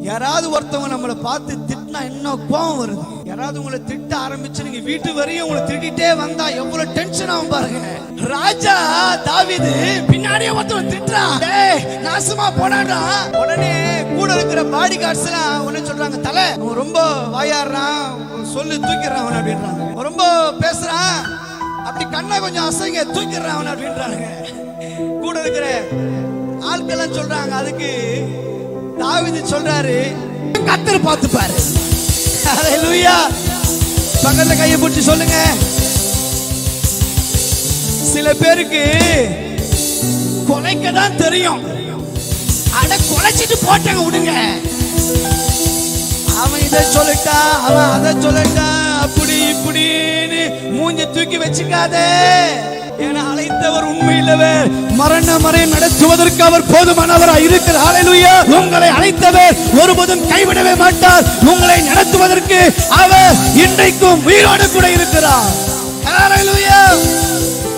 யாராவது ஒருத்தவங்க நம்மளை பார்த்து திட்டினா இன்னும் கோவம் வருது. யாராவது உங்களை திட்ட ஆரம்பிச்சு நீங்க வீட்டு வரையும் உங்களை திட்டிட்டே வந்தா எவ்வளவு டென்ஷன் ஆகும் பாருங்க. ராஜா தாவீது பின்னாடியே ஒருத்தவன் திட்டுறான், டேய் நாசமா போடாடா. உடனே கூட இருக்கிற பாடி கார்ட்ஸ் எல்லாம் உடனே சொல்றாங்க, தலை அவன் ரொம்ப வாயாடுறான், சொல்லு தூக்கிடுறான் அவன் அப்படின்றாங்க. ரொம்ப பேசுறான், அப்படி கண்ணை கொஞ்சம் அசைங்க, தூக்கிடுறான் அவன் அப்படின்றாங்க. கூட இருக்கிற ஆட்கள் சொல்றாங்க. அதுக்கு தாவீது சொல்றாரு, கர்த்தர் பார்த்துப்பாரு. ஹல்லேலூயா. பக்கத்துல கையை பிடிச்சு சொல்லுங்க. சில பேருக்கு கொலைக்க தான் தெரியும், அட கொலைச்சிட்டு போட்டாங்க விடுங்க. அவன் இதை சொல்லிட்டான், அவன் அதை சொல்லிட்டான், அப்படி இப்படின்னு மூஞ்சி தூக்கி வச்சுக்காதே. என அழைத்தவர் உண்மையில்லவர், மரண மறை நடத்துவதற்கு அவர் போதுமானவராய் இருக்கிறார். ஹல்லேலூயா. உங்களை அழைத்தவர் ஒருபோதும் கைவிடவே மாட்டார். உங்களை நடத்துவதற்கு அவர் இன்றைக்கும் உயிரோடு கூட இருக்கிறார். ஹல்லேலூயா.